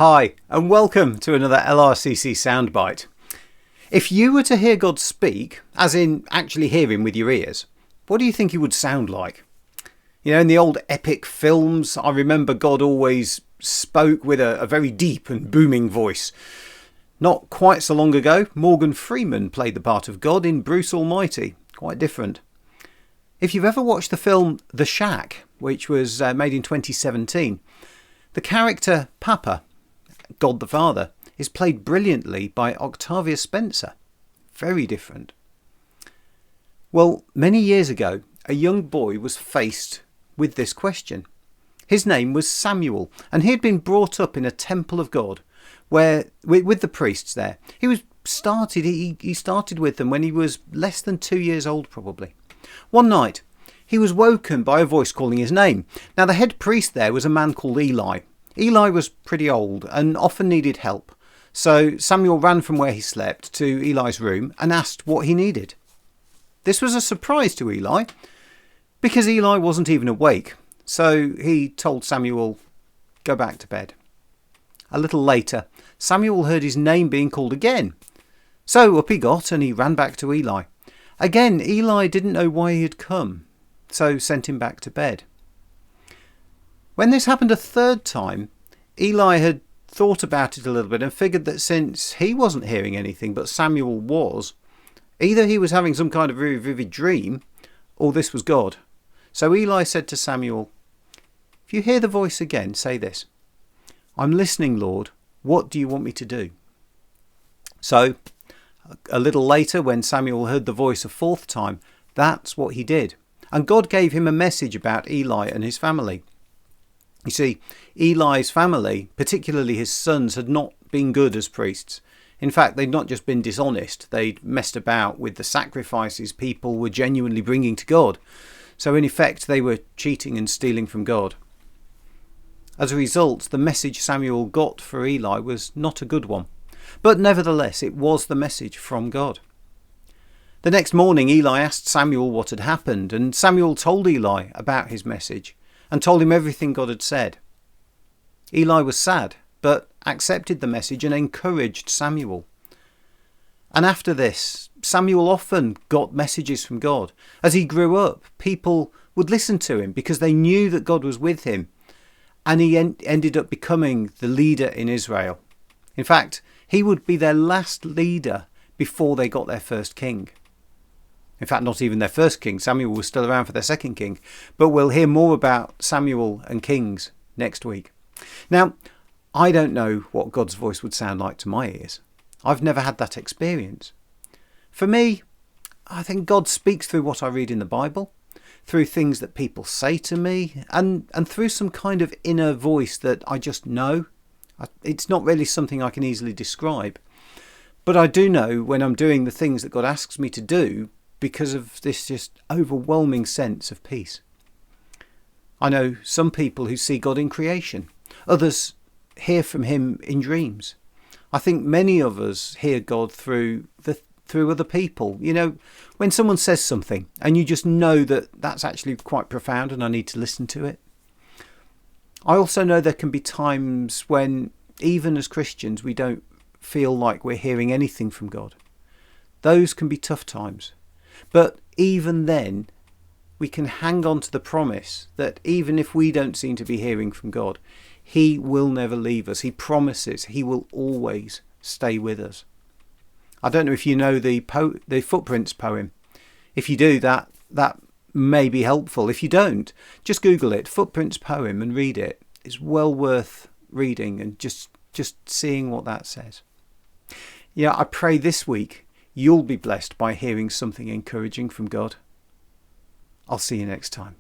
Hi, and welcome to another LRCC Soundbite. If you were to hear God speak, as in actually hear him with your ears, what do you think he would sound like? You know, in the old epic films, I remember God always spoke with a very deep and booming voice. Not quite so long ago, Morgan Freeman played the part of God in Bruce Almighty. Quite different. If you've ever watched the film The Shack, which was made in 2017, the character Papa, God the Father, is played brilliantly by Octavia Spencer. Very different. Well, many years ago, a young boy was faced with this question. His name was Samuel, and he had been brought up in a temple of God, where with the priests there. He started with them when he was less than 2 years old, probably. One night, he was woken by a voice calling his name. Now, the head priest there was a man called Eli. Eli was pretty old and often needed help. So Samuel ran from where he slept to Eli's room and asked what he needed. This was a surprise to Eli because Eli wasn't even awake. So he told Samuel, "Go back to bed." A little later, Samuel heard his name being called again. So up he got and he ran back to Eli. Again, Eli didn't know why he had come, so sent him back to bed. When this happened a third time, Eli had thought about it a little bit and figured that since he wasn't hearing anything but Samuel was, either he was having some kind of very vivid dream or this was God. So Eli said to Samuel, "If you hear the voice again, say this: 'I'm listening, Lord. What do you want me to do?'" So a little later, when Samuel heard the voice a fourth time, that's what he did. And God gave him a message about Eli and his family. You see, Eli's family, particularly his sons, had not been good as priests. In fact, they'd not just been dishonest, they'd messed about with the sacrifices people were genuinely bringing to God. So in effect, they were cheating and stealing from God. As a result, the message Samuel got for Eli was not a good one. But nevertheless, it was the message from God. The next morning, Eli asked Samuel what had happened, and Samuel told Eli about his message and told him everything God had said. Eli was sad, but accepted the message and encouraged Samuel. And after this, Samuel often got messages from God. As he grew up, people would listen to him because they knew that God was with him, and he ended up becoming the leader in Israel. In fact, he would be their last leader before they got their first king. In fact, not even their first king. Samuel was still around for their second king. But we'll hear more about Samuel and kings next week. Now, I don't know what God's voice would sound like to my ears. I've never had that experience. For me, I think God speaks through what I read in the Bible, through things that people say to me, and through some kind of inner voice that I just know. It's not really something I can easily describe. But I do know when I'm doing the things that God asks me to do, because of this just overwhelming sense of peace. I know some people who see God in creation. Others hear from him in dreams. I think many of us hear God through other people. You know, when someone says something and you just know that that's actually quite profound and I need to listen to it. I also know there can be times when, even as Christians, we don't feel like we're hearing anything from God. Those can be tough times. But even then, we can hang on to the promise that even if we don't seem to be hearing from God, he will never leave us. He promises he will always stay with us. I don't know if you know the Footprints poem. If you do, that may be helpful. If you don't, just Google it, Footprints poem, and read it. It's well worth reading and just seeing what that says. Yeah, I pray this week you'll be blessed by hearing something encouraging from God. I'll see you next time.